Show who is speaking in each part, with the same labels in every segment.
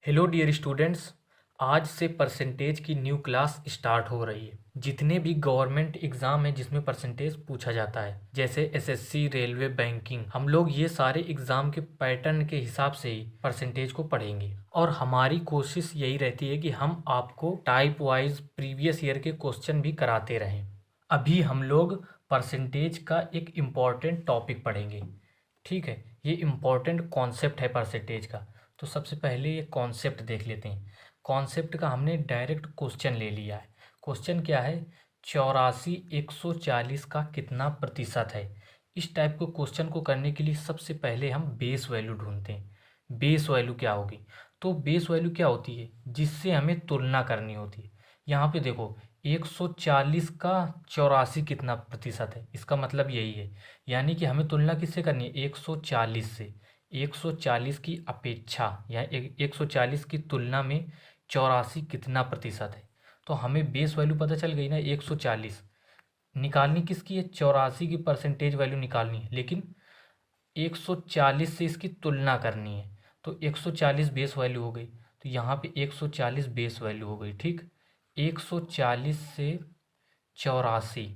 Speaker 1: Hello dear students. आज से percentage की न्यू क्लास स्टार्ट हो रही है। जितने भी गवर्नमेंट एग्ज़ाम है जिसमें परसेंटेज पूछा जाता है, जैसे एसएससी, रेलवे, बैंकिंग, हम लोग ये सारे एग्ज़ाम के पैटर्न के हिसाब से ही परसेंटेज को पढ़ेंगे। और हमारी कोशिश यही रहती है कि हम आपको टाइप वाइज प्रीवियस ईयर के क्वेश्चन भी कराते रहें। अभी हम लोग परसेंटेज का एक इम्पॉर्टेंट टॉपिक पढ़ेंगे। ठीक है, ये इम्पॉर्टेंट कॉन्सेप्ट है परसेंटेज का। तो सबसे पहले ये कॉन्सेप्ट देख लेते हैं। कॉन्सेप्ट का हमने डायरेक्ट क्वेश्चन ले लिया है। क्वेश्चन क्या है? 84/140 का कितना प्रतिशत है? इस टाइप के क्वेश्चन को करने के लिए सबसे पहले हम बेस वैल्यू ढूंढते हैं। बेस वैल्यू क्या होगी? तो बेस वैल्यू क्या होती है? जिससे हमें तुलना करनी होती है। यहाँ पे देखो, 140 का 84 कितना प्रतिशत है, इसका मतलब यही है। यानी कि हमें तुलना किससे करनी है? 140 से। 140 की अपेक्षा या 140 की तुलना में 84 कितना प्रतिशत है। तो हमें बेस वैल्यू पता चल गई ना, 140 निकालनी किसकी है? 84 की परसेंटेज वैल्यू निकालनी है, लेकिन 140 से इसकी तुलना करनी है। तो 140 बेस वैल्यू हो गई, तो यहाँ पे 140 बेस वैल्यू हो गई। ठीक, 140 से 84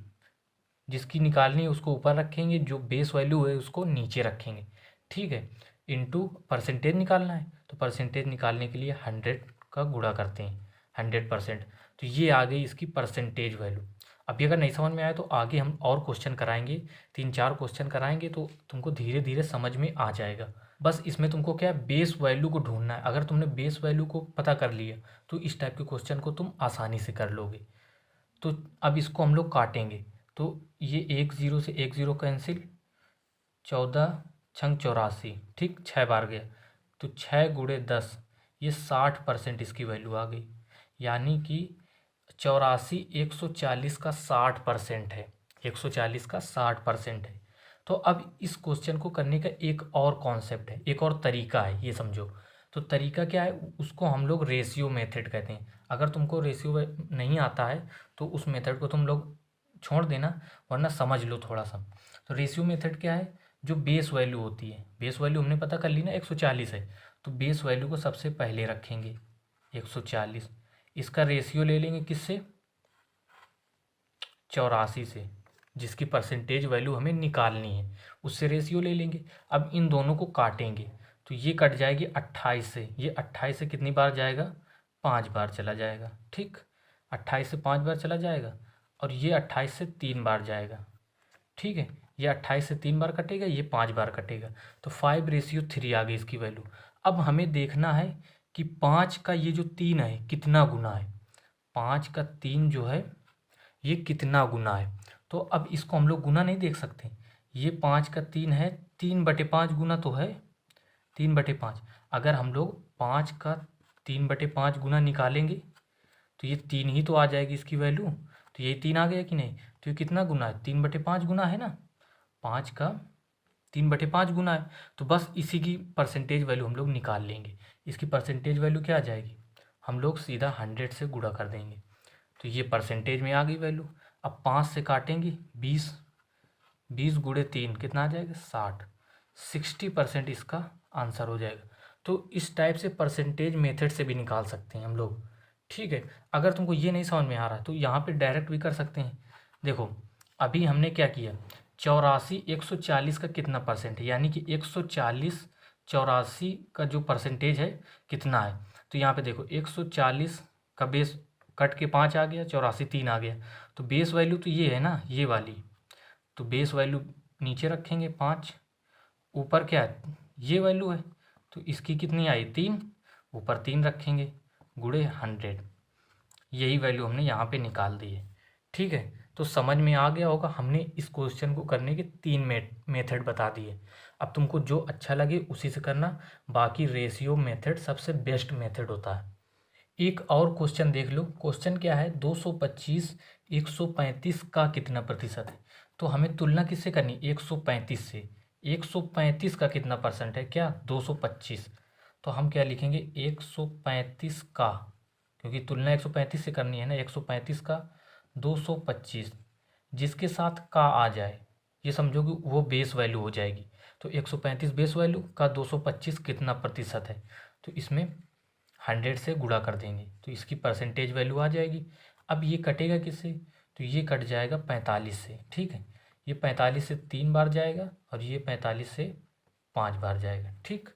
Speaker 1: जिसकी निकालनी है उसको ऊपर रखेंगे, जो बेस वैल्यू है उसको नीचे रखेंगे। ठीक है, इनटू परसेंटेज निकालना है, तो परसेंटेज निकालने के लिए 100 का गुणा करते हैं, 100%। तो ये आ गई इसकी परसेंटेज वैल्यू। अभी अगर नहीं समझ में आया तो आगे हम और क्वेश्चन कराएंगे, 3-4 क्वेश्चन कराएंगे, तो तुमको धीरे धीरे समझ में आ जाएगा। बस इसमें तुमको क्या है, बेस वैल्यू को ढूंढना है। अगर तुमने बेस वैल्यू को पता कर लिया तो इस टाइप के क्वेश्चन को तुम आसानी से कर लोगे। तो अब इसको हम लोग काटेंगे, तो ये 1 0 से 1 0 कैंसिल, 14×6 = 84। ठीक, 6 बार गया, तो 6 × 10, ये 60% इसकी वैल्यू आ गई। यानी कि 84 140 का 60% है। 140 का 60% है। तो अब इस क्वेश्चन को करने का एक और कॉन्सेप्ट है, एक और तरीका है, ये समझो। तो तरीका क्या है? उसको हम लोग रेशियो मेथड कहते हैं। अगर तुमको रेशियो नहीं आता है तो उस मेथड को तुम लोग छोड़ देना, वरना समझ लो थोड़ा सा। तो रेशियो मेथड क्या है? जो बेस वैल्यू होती है, बेस वैल्यू हमने पता कर ली ना, 140 है, तो बेस वैल्यू को सबसे पहले रखेंगे 140। इसका रेशियो ले लेंगे किससे? 84 से, जिसकी परसेंटेज वैल्यू हमें निकालनी है, उससे रेशियो ले लेंगे। अब इन दोनों को काटेंगे, तो ये कट जाएगी 28 से। ये 28 से कितनी बार जाएगा? 5 बार चला जाएगा। ठीक, 28 से 5 बार चला जाएगा, और ये 28 से 3 बार जाएगा। ठीक है, ये 28 से 3 बार कटेगा, ये 5 बार कटेगा, तो 5:3 आ गई इसकी वैल्यू। अब हमें देखना है कि 5 का ये जो 3 है कितना गुना है। 5 का 3 जो है ये कितना गुना है। तो अब इसको हम लोग गुना नहीं देख सकते। ये 5 का 3 है, 3/5 गुना तो है, 3/5। अगर हम लोग 5 का 3/5 गुना निकालेंगे तो ये 3 ही तो आ जाएगी इसकी वैल्यू। तो ये 3 आ गया कि नहीं? तो ये कितना गुना है? 3/5 गुना है ना। 5 का 3/5 गुना है, तो बस इसी की परसेंटेज वैल्यू हम लोग निकाल लेंगे। इसकी परसेंटेज वैल्यू क्या आ जाएगी? हम लोग सीधा 100 से गुणा कर देंगे, तो ये परसेंटेज में आ गई वैल्यू। अब 5 से काटेंगे 20, 20 × 3 कितना आ जाएगा? 60। 60% इसका आंसर हो जाएगा। तो इस टाइप से परसेंटेज मेथड से भी निकाल सकते हैं हम लोग। ठीक है, अगर तुमको ये नहीं समझ में आ रहा तो यहाँ पे डायरेक्ट भी कर सकते हैं। देखो, अभी हमने क्या किया, 84 140 का कितना परसेंट है, यानी कि 140 84 का जो परसेंटेज है कितना है। तो यहाँ पे देखो, 140 का बेस कट के 5 आ गया, 84 3 आ गया, तो बेस वैल्यू तो ये है ना, ये वाली। तो बेस वैल्यू नीचे रखेंगे 5, ऊपर क्या है? ये वैल्यू है, तो इसकी कितनी आई? 3, ऊपर 3 रखेंगे, गुणे 100। यही वैल्यू हमने यहाँ पे निकाल दी है। ठीक है, तो समझ में आ गया होगा। हमने इस क्वेश्चन को करने के 3 मेथड बता दिए। अब तुमको जो अच्छा लगे उसी से करना, बाकी रेशियो मेथड सबसे बेस्ट मेथड होता है। एक और क्वेश्चन देख लो। क्वेश्चन क्या है? 225 135 का कितना प्रतिशत है। तो हमें तुलना किससे करनी? 135 से। 135 का कितना परसेंट है? क्या? 225। तो हम क्या लिखेंगे? 135 का, क्योंकि तुलना 135 से करनी है ना, 135 का 225 जिसके साथ का आ जाए, ये समझो कि वो बेस वैल्यू हो जाएगी। तो 135 बेस वैल्यू का 225 कितना प्रतिशत है, तो इसमें 100 से गुणा कर देंगे तो इसकी परसेंटेज वैल्यू आ जाएगी। अब ये कटेगा किससे, तो ये कट जाएगा 45 से, ठीक है। ये 45 से 3 बार जाएगा और ये 45 से 5 बार जाएगा, ठीक।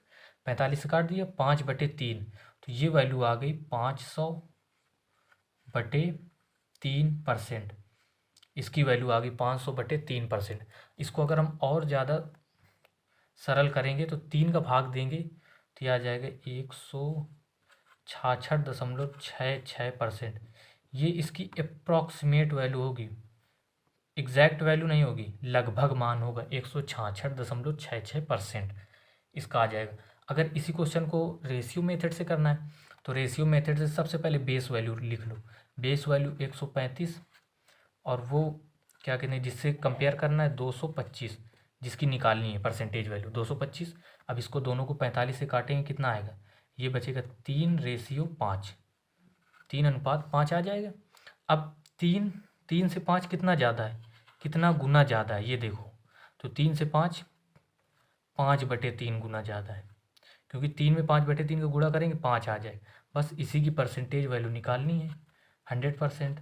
Speaker 1: 45 से काट दिया, 5/3, तो ये वैल्यू आ गई 500/3%। इसकी वैल्यू आ गई 500/3%। इसको अगर हम और ज़्यादा सरल करेंगे तो 3 का भाग देंगे तो ये आ जाएगा 166.66%। ये इसकी अप्रॉक्सीमेट वैल्यू होगी, एग्जैक्ट वैल्यू नहीं होगी, लगभग मान होगा 166.66% इसका आ जाएगा। अगर इसी क्वेश्चन को रेशियो मेथड से करना है तो रेशियो मेथड से सबसे पहले बेस वैल्यू लिख लो। बेस वैल्यू 135 और वो क्या कहते हैं जिससे कंपेयर करना है 225, जिसकी निकालनी है परसेंटेज वैल्यू 225। अब इसको दोनों को 45 से काटेंगे कितना आएगा, ये बचेगा 3:5, 3:5 आ जाएगा। अब 3 से 5 कितना ज़्यादा है, कितना गुना ज़्यादा है ये देखो, तो 3 से 5 5/3 गुना ज़्यादा है, क्योंकि 3 में 5/3 का गुणा करेंगे 5 आ जाएगा। बस इसी की परसेंटेज वैल्यू निकालनी है 100%,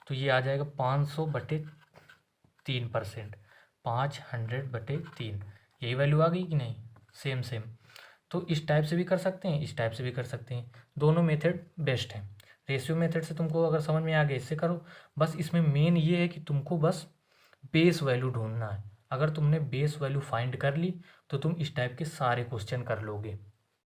Speaker 1: तो ये आ जाएगा 500/3%, 500/3। यही वैल्यू आ गई कि नहीं, सेम सेम। तो इस टाइप से भी कर सकते हैं, इस टाइप से भी कर सकते हैं, दोनों मेथड बेस्ट हैं। रेशियो मेथड से तुमको अगर समझ में आ गया इससे करो। बस इसमें मेन ये है कि तुमको बस बेस वैल्यू ढूंढना है। अगर तुमने बेस वैल्यू फाइंड कर ली तो तुम इस टाइप के सारे क्वेश्चन कर लोगे।